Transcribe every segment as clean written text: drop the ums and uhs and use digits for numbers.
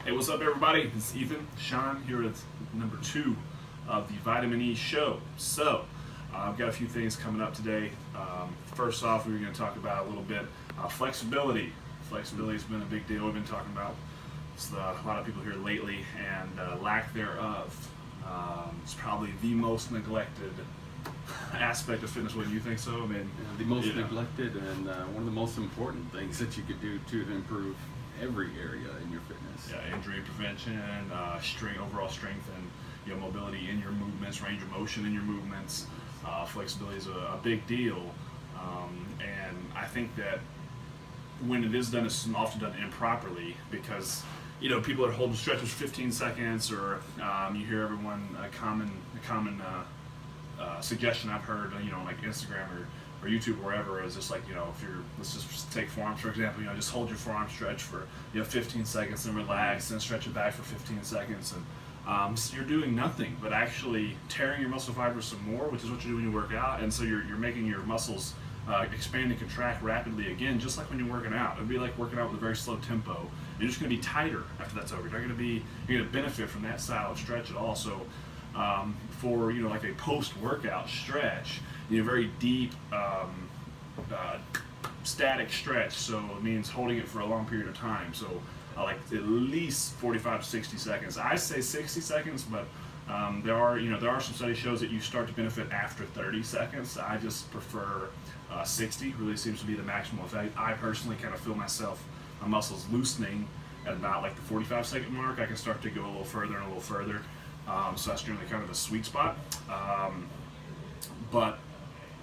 Hey, what's up, everybody? It's Ethan, Sean, here with number 2 of the Vitamin E Show. So, I've got a few things coming up today. First off, we're going to talk about a little bit flexibility. Flexibility has been a big deal. We've been talking about a lot of people here lately, and lack thereof. It's probably the most neglected aspect of fitness. Wouldn't you think so? I mean, the most neglected and one of the most important things that you could do to improve every area in your fitness. Yeah, injury prevention, overall strength, and mobility in your movements, range of motion in your movements. Flexibility is a big deal, and I think that when it is done, it's often done improperly because people are holding stretches for 15 seconds, or you hear everyone a common suggestion I've heard, like Instagram or YouTube or wherever, is just like, if you're, let's just take forearms for example, just hold your forearm stretch for 15 seconds and relax, and stretch it back for 15 seconds, and so you're doing nothing but actually tearing your muscle fibers some more, which is what you do when you work out, and so you're making your muscles expand and contract rapidly again, just like when you're working out. It'd be like working out with a very slow tempo. You're just going to be tighter after that's over. You're going to benefit from that style of stretch at all. So for like a post-workout stretch, very deep static stretch, so it means holding it for a long period of time. So like at least 45 to 60 seconds. I say 60 seconds, but there are some study shows that you start to benefit after 30 seconds. I just prefer 60. Really seems to be the maximum effect. I personally kind of feel my muscles loosening at about like the 45-second mark. I can start to go a little further and a little further. So that's generally kind of a sweet spot. But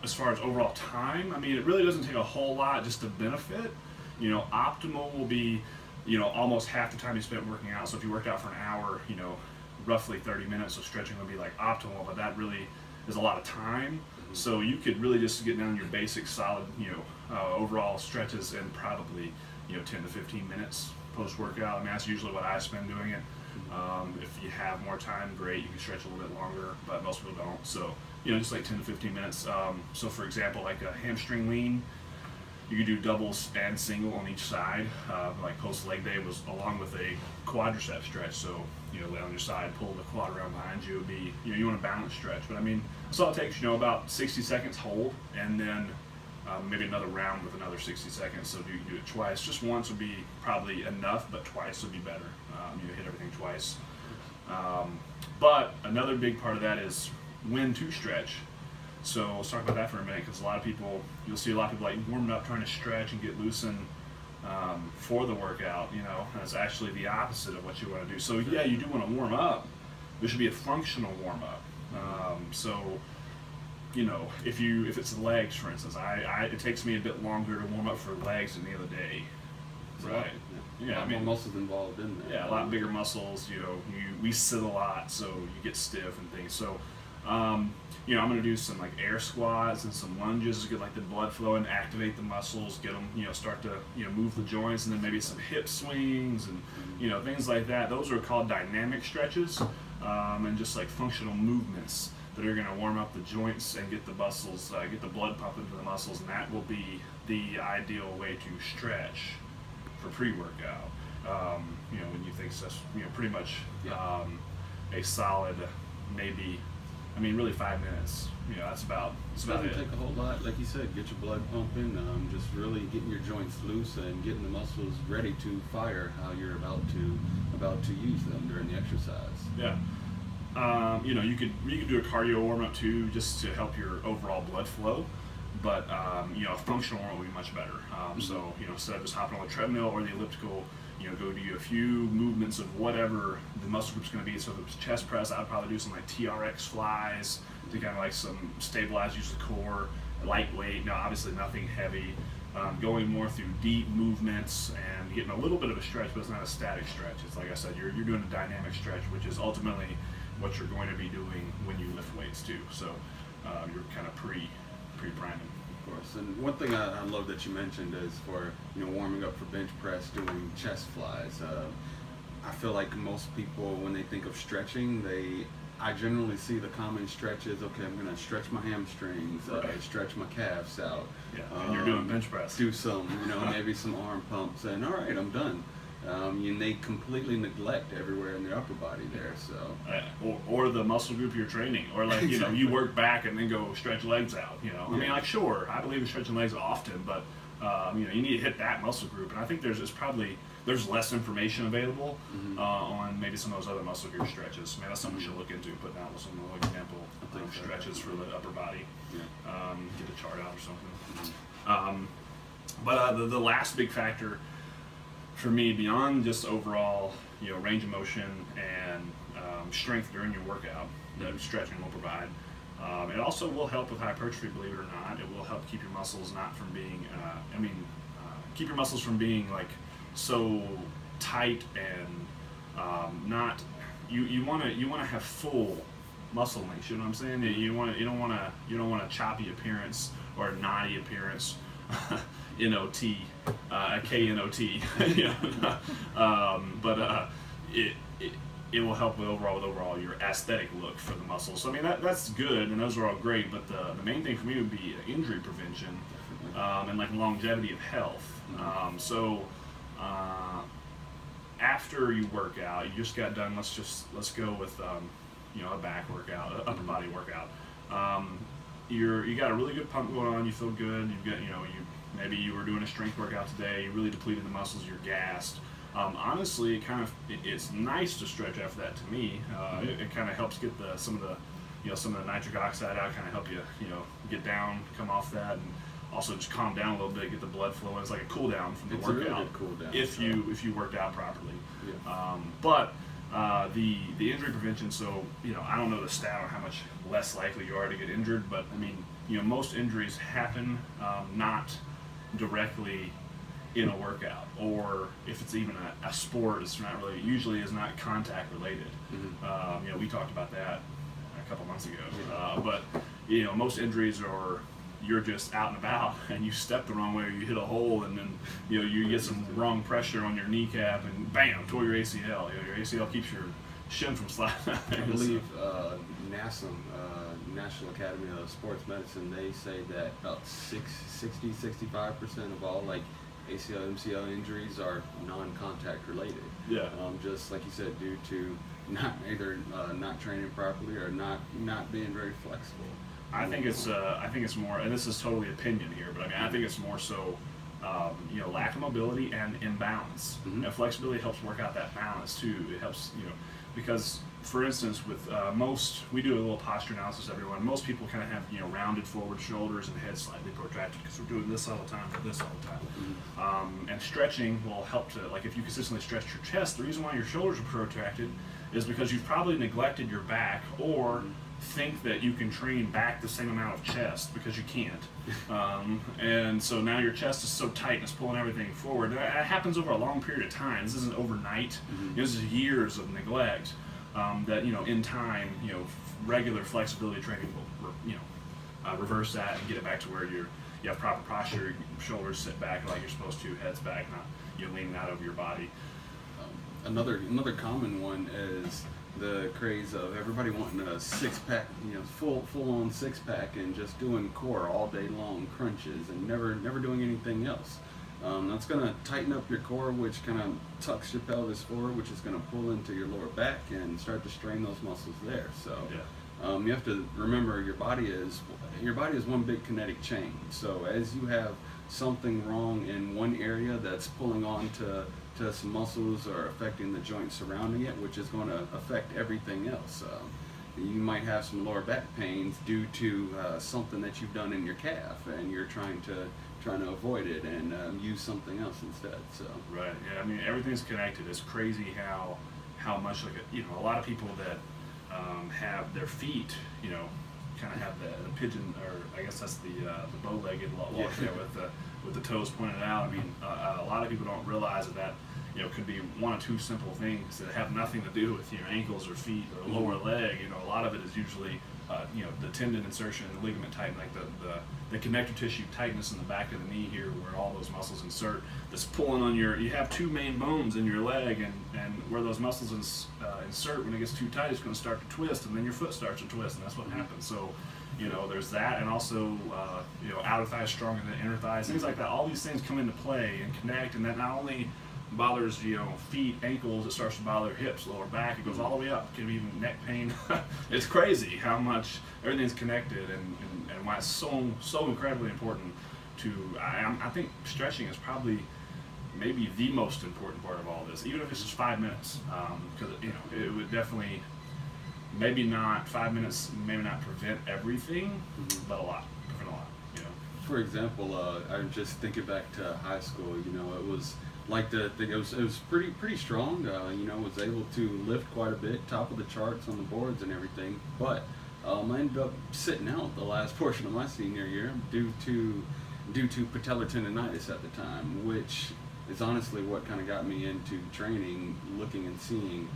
as far as overall time, I mean, it really doesn't take a whole lot just to benefit. Optimal will be, almost half the time you spent working out. So if you worked out for an hour, roughly 30 minutes of stretching would be like optimal, but that really is a lot of time. So you could really just get down your basic solid, overall stretches in probably, 10 to 15 minutes post-workout. I mean, that's usually what I spend doing it. If you have more time, great, you can stretch a little bit longer, but most people don't. So, just like 10 to 15 minutes. So for example, like a hamstring lean, you could do doubles and single on each side. Like post leg day was along with a quadricep stretch. So, lay on your side, pull the quad around behind you. Would be, you want a balanced stretch. But I mean, that's all it takes, about 60 seconds hold, and then maybe another round with another 60 seconds. So you do it twice. Just once would be probably enough, but twice would be better. Hit everything twice. But another big part of that is when to stretch. So let's talk about that for a minute, because you'll see a lot of people like warming up, trying to stretch and get loosened for the workout, and it's actually the opposite of what you want to do. So yeah, you do want to warm up. There should be a functional warm up. If it's legs, for instance, it takes me a bit longer to warm up for legs than the other day. Right. Yeah, I mean, more muscles involved in there. Yeah, a lot bigger muscles. We sit a lot, so you get stiff and things. So, I'm going to do some like air squats and some lunges to get like the blood flow and activate the muscles, get them, start to move the joints, and then maybe some hip swings and things like that. Those are called dynamic stretches, and just like functional movements that are going to warm up the joints and get the muscles, get the blood pumping to the muscles, and that will be the ideal way to stretch for pre-workout. When you think that's pretty much a solid, maybe, really 5 minutes. That's about it. Doesn't take a whole lot, like you said. Get your blood pumping, just really getting your joints loose and getting the muscles ready to fire how you're about to use them during the exercise. Yeah. You could do a cardio warm up too, just to help your overall blood flow. But a functional warm up would be much better. So instead of just hopping on the treadmill or the elliptical, go do a few movements of whatever the muscle group's going to be. So if it's chest press, I'd probably do some like TRX flies to kind of like some stabilize, use the core, lightweight. No, obviously nothing heavy. Going more through deep movements and getting a little bit of a stretch, but it's not a static stretch. It's like I said, you're doing a dynamic stretch, which is ultimately what you're going to be doing when you lift weights too. So you're kind of pre-priming. Of course. And one thing I love that you mentioned is for warming up for bench press, doing chest flies. I feel like most people, when they think of stretching, I generally see the common stretches. Okay, I'm going to stretch my hamstrings, stretch my calves out. Yeah, and you're doing bench press. Do some, maybe some arm pumps, and all right, I'm done. and they completely neglect everywhere in their upper body there. So or the muscle group you're training, or like Exactly. you work back and then go stretch legs out. I mean, Yeah. like, sure, I believe in stretching legs often, but you need to hit that muscle group, and I think there's less information available Mhm. on maybe some of those other muscle group stretches. Maybe that's something we should look into, putting out some example I think so. stretches for the upper body. Yeah. Get a chart out or something. Mhm. But the last big factor for me, beyond just overall range of motion and strength during your workout that stretching will provide, it also will help with hypertrophy. Believe it or not, it will help keep your muscles not from being. Keep your muscles from being like so tight and not. You want to have full muscle length. You know what I'm saying? You don't want a choppy appearance or a knotty appearance. NOT, KNOT, but it will help with overall your aesthetic look for the muscles. So I mean that's good, and those are all great. But the main thing for me would be injury prevention and like longevity of health. After you work out, you just got done. Let's go with a back workout, a upper body workout. You got a really good pump going on. You feel good. You've got maybe you were doing a strength workout today. You really depleted the muscles. You're gassed. Honestly, it's nice to stretch after that. To me, it kind of helps get some of the nitric oxide out. Kind of help you get down, come off that, and also just calm down a little bit, get the blood flowing. It's like a cool down from the It's workout. a really good cool down. If you worked out properly. Yeah. But the injury prevention. So I don't know the stat on how much less likely you are to get injured, but I mean most injuries happen not directly in a workout, or if it's even a sport, it's not really usually is not contact related. Mhm. We talked about that a couple months ago, but most injuries are you're just out and about and you step the wrong way or you hit a hole and then you get some wrong pressure on your kneecap and bam, tore your ACL. Your ACL keeps your shin from sliding. I believe NASM, National Academy of Sports Medicine, they say that about 65% of all like ACL, MCL injuries are non-contact related. Yeah. Just like you said, due to not training properly or not being very flexible. I think it's more, and this is totally opinion here, but I mean I think it's more so lack of mobility and imbalance. Mhm. Flexibility helps work out that balance too. It helps because for instance with we do a little posture analysis everyone. Most people kind of have rounded forward shoulders and head slightly protracted because we're doing this all the time or this all the time. Mhm. And stretching will help to, like, if you consistently stretch your chest, the reason why your shoulders are protracted is because you've probably neglected your back or think that you can train back the same amount of chest because you can't. And so now your chest is so tight and it's pulling everything forward. That happens over a long period of time. This isn't overnight. Mhm. This is years of neglect that, in time, regular flexibility training will, reverse that and get it back to where you have proper posture, shoulders sit back like you're supposed to, head's back, not leaning out over your body. Another common one is the craze of everybody wanting a six-pack, full on six-pack and just doing core all day long, crunches, and never doing anything else. That's going to tighten up your core, which kind of tucks your pelvis forward, which is going to pull into your lower back and start to strain those muscles there. So you have to remember your body is one big kinetic chain. So as you have something wrong in one area that's pulling on to some muscles or affecting the joints surrounding it, which is going to affect everything else. You might have some lower back pains due to something that you've done in your calf, and you're trying to avoid it and use something else instead. So Right. Yeah. I mean, everything's connected. It's crazy how much like a lot of people that have their feet, kind of have the pigeon, or I guess that's the bow-legged walk with the toes pointed out. I mean, a lot of people don't realize that could be one or two simple things that have nothing to do with your ankles or feet or lower leg. A lot of it is usually the tendon insertion and the ligament tightening, like the connective tissue tightness in the back of the knee here, where all those muscles insert. That's pulling on you have two main bones in your leg, and where those muscles insert, when it gets too tight, it's going to start to twist, and then your foot starts to twist, and that's what happens. So there's that, and also outer thigh is stronger than inner thighs, things like that. All these things come into play and connect, and that not only bothers, feet, ankles. It starts to bother hips, lower back. It goes all the way up. It can be even neck pain. It's crazy how much everything's connected, and why it's so incredibly important to. I think stretching is probably maybe the most important part of all this, even if it's just 5 minutes, because it would definitely, maybe not 5 minutes, maybe not prevent everything, but prevent a lot. For example, I'm just thinking back to high school. It was like it was pretty strong. Was able to lift quite a bit, top of the charts on the boards and everything. But I ended up sitting out the last portion of my senior year due to patella tendinitis at the time, which is honestly what kind of got me into training, looking and seeing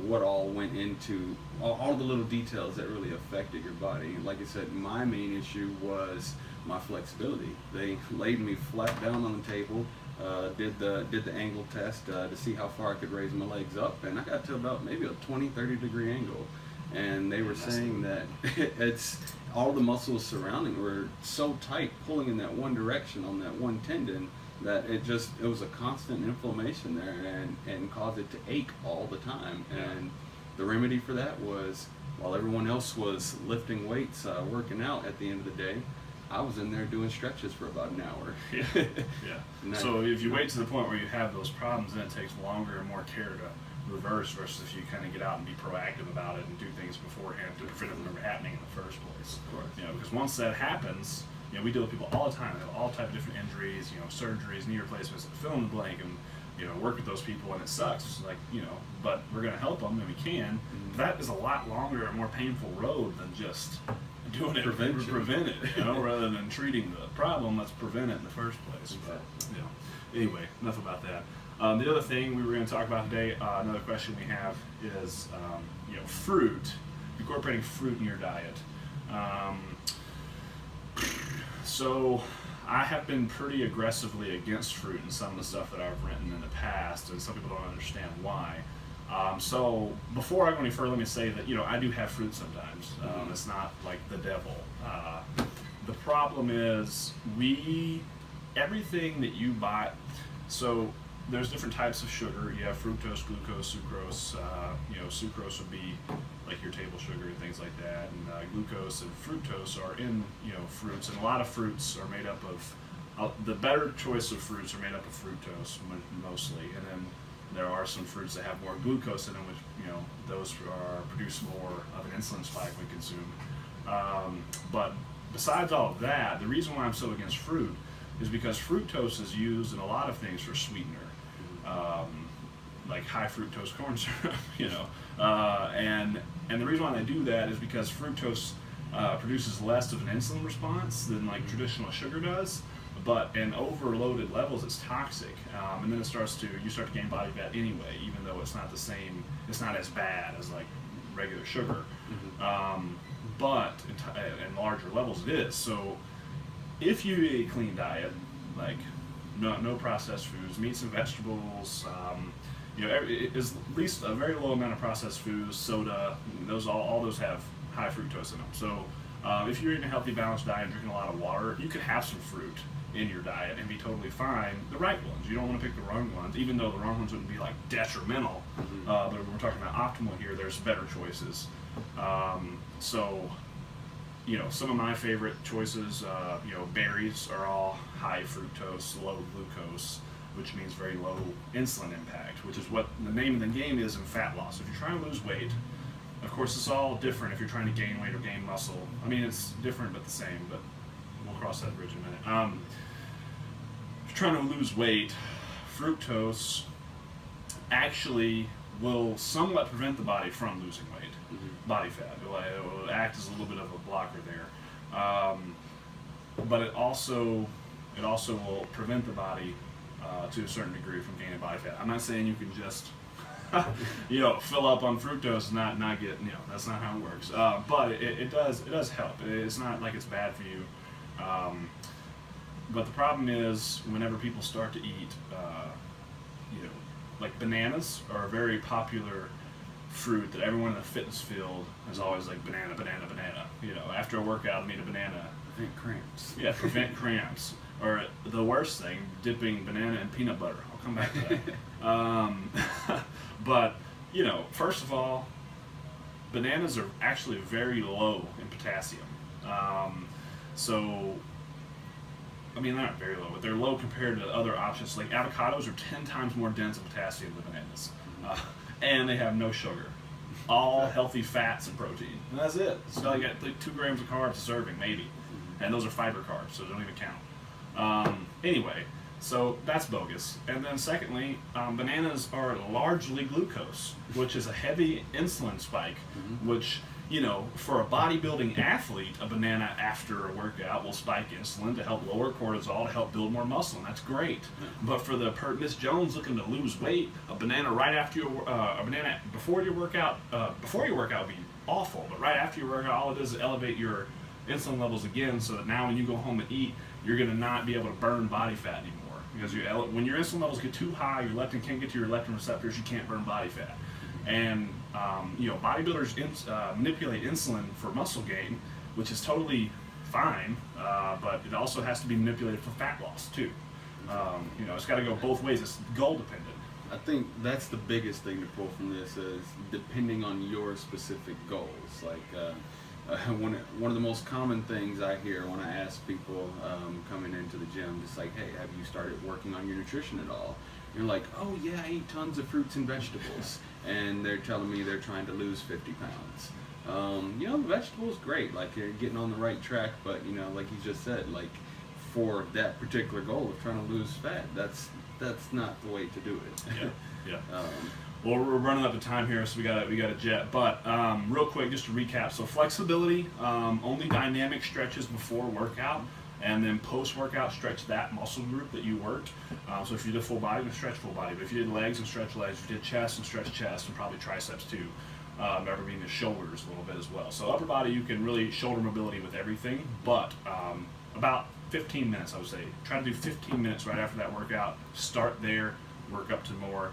what all went into all the little details that really affected your body. Like I said, my main issue was my flexibility. They laid me flat down on the table, did the angle test to see how far I could raise my legs up, and I got to about maybe a 20-30 degree angle. And they were saying that it's all the muscles surrounding were so tight, pulling in that one direction on that one tendon, that it was a constant inflammation there, and caused it to ache all the time. And the remedy for that was, while everyone else was lifting weights, working out at the end of the day, I was in there doing stretches for about an hour. So if you wait to the point where you have those problems, then it takes longer and more care to reverse, versus if you kind of get out and be proactive about it and do things beforehand to prevent it from ever happening in the first place. Of course. Because once that happens, we deal with people all the time. They have all types of different injuries, surgeries, knee replacements, fill in the blank, and work with those people, and it sucks. But we're going to help them, and we can. That is a lot longer and more painful road than just doing it to prevent it, rather than treating the problem. Let's prevent it in the first place. But anyway, enough about that. The other thing we were going to talk about today, another question we have is, fruit, incorporating fruit in your diet. So I have been pretty aggressively against fruit in some of the stuff that I've written in the past, and some people don't understand why. So before I go any further, let me say that I do have fruit sometimes. It's not like the devil. The problem is everything that you buy. So there's different types of sugar. You have fructose, glucose, sucrose. Sucrose would be like your table sugar and things like that, and glucose and fructose are in fruits, and a lot of fruits are made up of the better choice of fruits are made up of fructose mostly, and then there are some fruits that have more glucose in them, which those produce more of an insulin spike when consumed. But besides all of that, the reason why I'm so against fruit is because fructose is used in a lot of things for sweetener, like high fructose corn syrup, and the reason why they do that is because fructose produces less of an insulin response than like traditional sugar does, but in overloaded levels it's toxic, and then you start to gain body fat anyway, even though it's not the same, it's not as bad as like regular sugar, but in larger levels it is. So if you eat a clean diet, like no processed foods, meats and vegetables, is at least a very low amount of processed foods, soda, all those have high fructose in them. So if you're eating a healthy, balanced diet and drinking a lot of water, you could have some fruit in your diet and be totally fine. The right ones. You don't want to pick the wrong ones, even though the wrong ones wouldn't be like detrimental. But when we're talking about optimal here, there's better choices. So some of my favorite choices, berries are all high fructose, low glucose, which means very low insulin impact, which is what the name of the game is in fat loss. If you're trying to lose weight, of course it's all different if you're trying to gain weight or gain muscle. I mean, it's different but the same, but we'll cross that bridge in a minute. If you're trying to lose weight, fructose actually will somewhat prevent the body from losing weight. Body fat. It will act as a little bit of a blocker there, but it also will prevent the body to a certain degree from gaining body fat. I'm not saying you can just fill up on fructose and not get, that's not how it works. But it does help. It's not like it's bad for you. But the problem is whenever people start to eat, like bananas are a very popular fruit that everyone in the fitness field is always like banana. After a workout, I need a banana. Prevent cramps. Yeah, prevent cramps. Or the worst thing, dipping banana in peanut butter. come back to that. But, you know, first of all, bananas are actually very low in potassium. So, I mean, they're not very low, but they're low compared to other options. Like avocados are 10 times more dense in potassium than bananas. And they have no sugar. All healthy fats and protein. And that's it. So you got like 2 grams of carbs a serving, maybe. And those are fiber carbs, so they don't even count. Anyway, so that's bogus. And then secondly, bananas are largely glucose, which is a heavy insulin spike, which, you know, for a bodybuilding athlete, a banana after a workout will spike insulin to help lower cortisol, to help build more muscle, and that's great. But for the Miss Jones looking to lose weight, a banana right after your a banana before your workout would be awful. But right after your workout, all it does is elevate your insulin levels again, so that now when you go home and eat, you're going to not be able to burn body fat anymore. Because when your insulin levels get too high, your leptin can't get to your leptin receptors, you can't burn body fat. And you know, bodybuilders manipulate insulin for muscle gain, which is totally fine, but it also has to be manipulated for fat loss too. You know, it's got to go both ways. It's goal dependent. I think that's the biggest thing to pull from this is depending on your specific goals. Like one of the most common things I hear when I ask people coming into the gym, just like, hey, have you started working on your nutrition at all? You're like, oh yeah, I eat tons of fruits and vegetables. And they're telling me they're trying to lose 50 pounds. You know, the vegetables, great, like you're getting on the right track, but you know, like you just said, like for that particular goal of trying to lose fat, that's not the way to do it. Yeah. Well, we're running up to time here, so we got a jet. But real quick, just to recap. So flexibility, only dynamic stretches before workout, and then post-workout, stretch that muscle group that you worked. So if you did full body, then stretch full body. But if you did legs and stretch legs, if you did chest and stretch chest, and probably triceps too. Remember being the shoulders a little bit as well. So upper body, you can really shoulder mobility with everything, but about 15 minutes, I would say. Try to do 15 minutes right after that workout. Start there, work up to more.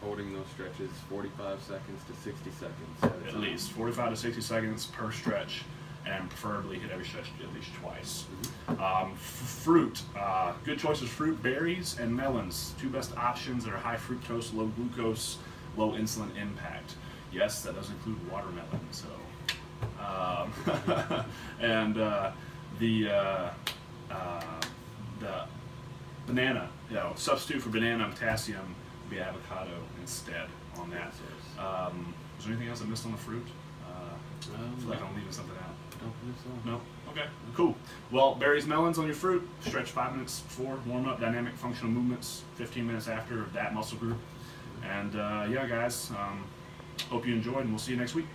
Holding those stretches 45 seconds to 60 seconds. At least 45 to 60 seconds per stretch, and preferably hit every stretch at least twice. Fruit, good choices: fruit, berries, and melons. 2 best options that are high fructose, low glucose, low insulin impact. Yes, that does include watermelon. So, and the banana, you know, substitute for banana and potassium would be avocado instead on that. Is there anything else I missed on the fruit? I feel like I'm leaving something out. No? Okay, cool. Well, berries, melons on your fruit. Stretch 5 minutes before, warm up, dynamic functional movements, 15 minutes after that muscle group. And yeah, guys, hope you enjoyed, and we'll see you next week.